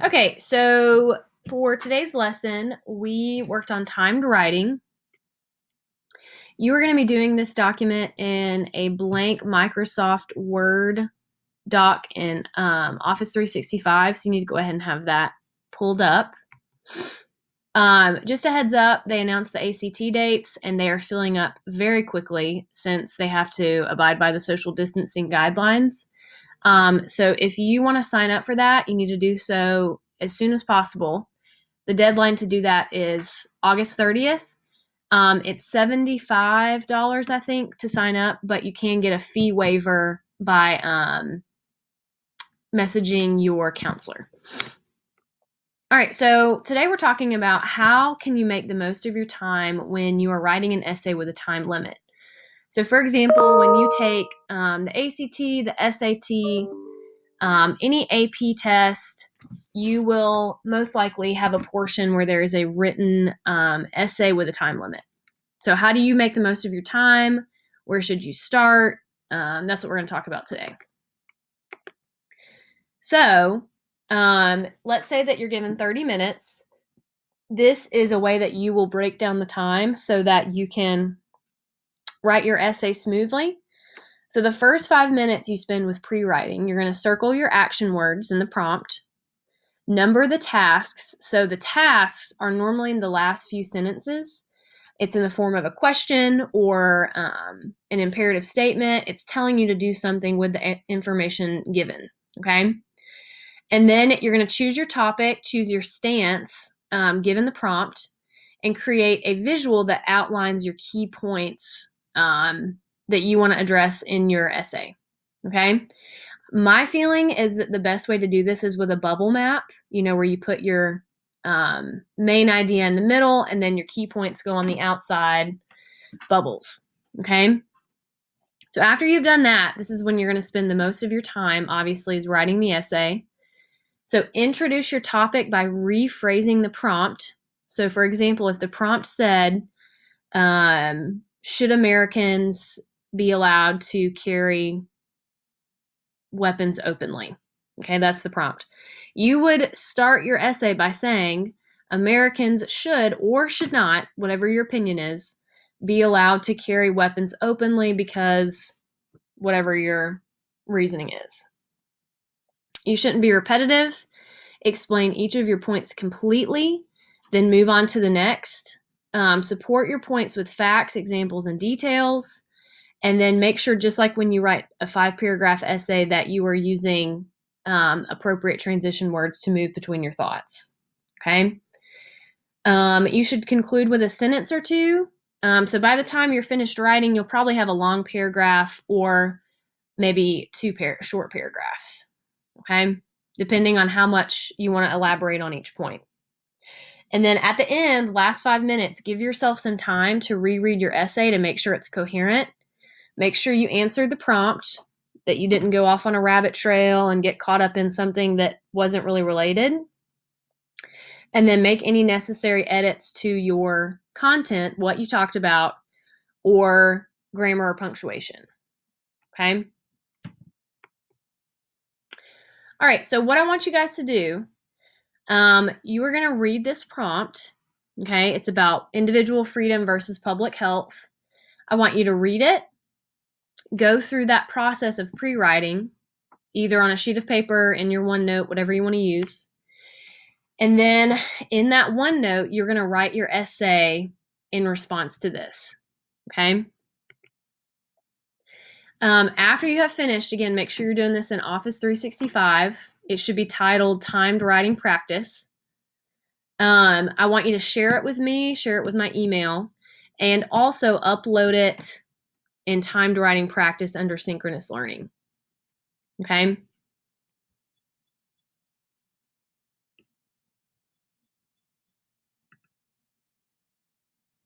Okay, so for today's lesson, we worked on timed writing. You are going to be doing this document in a blank Microsoft Word doc in Office 365, so you need to go ahead and have that pulled up. Just a heads up, they announced the ACT dates, and they are filling up very quickly since they have to abide by the social distancing guidelines. So if you want to sign up for that, you need to do so as soon as possible. The deadline to do that is August 30th. It's $75, I think, to sign up, but you can get a fee waiver by messaging your counselor. All right, so today we're talking about how can you make the most of your time when you are writing an essay with a time limit. So, for example, when you take the ACT, the SAT, any AP test, you will most likely have a portion where there is a written essay with a time limit. So how do you make the most of your time? Where should you start? That's what we're going to talk about today. So let's say that you're given 30 minutes. This is a way that you will break down the time so that you can write your essay smoothly. So the first 5 minutes you spend with pre-writing, you're going to circle your action words in the prompt, number the tasks. So the tasks are normally in the last few sentences. It's in the form of a question or an imperative statement. It's telling you to do something with the information given, okay? And then you're going to choose your topic, choose your stance given the prompt, and create a visual that outlines your key points that you want to address in your essay, okay? My feeling is that the best way to do this is with a bubble map, where you put your main idea in the middle and then your key points go on the outside bubbles, okay? So after you've done that, this is when you're going to spend the most of your time, obviously, is writing the essay. So introduce your topic by rephrasing the prompt. So for example, if the prompt said, should Americans be allowed to carry weapons openly? Okay, that's the prompt. You would start your essay by saying Americans should or should not, whatever your opinion is, be allowed to carry weapons openly because whatever your reasoning is. You shouldn't be repetitive. Explain each of your points completely, then move on to the next. Support your points with facts, examples, and details. And then make sure, just like when you write a 5-paragraph essay, that you are using appropriate transition words to move between your thoughts, okay? You should conclude with a sentence or two. So by the time you're finished writing, you'll probably have a long paragraph or maybe two short paragraphs, okay? Depending on how much you want to elaborate on each point. And then at the end, last 5 minutes, give yourself some time to reread your essay to make sure it's coherent. Make sure you answered the prompt, that you didn't go off on a rabbit trail and get caught up in something that wasn't really related. And then make any necessary edits to your content, what you talked about, or grammar or punctuation. Okay? All right, so what I want you guys to do, you are going to read this prompt. Okay? It's about individual freedom versus public health. I want you to read it, go through that process of pre-writing, either on a sheet of paper, in your OneNote, whatever you want to use. And then in that OneNote, you're going to write your essay in response to this, okay? After you have finished, again, make sure you're doing this in Office 365. It should be titled Timed Writing Practice. I want you to share it with me, share it with my email, and also upload it in Timed Writing Practice under Synchronous Learning, okay?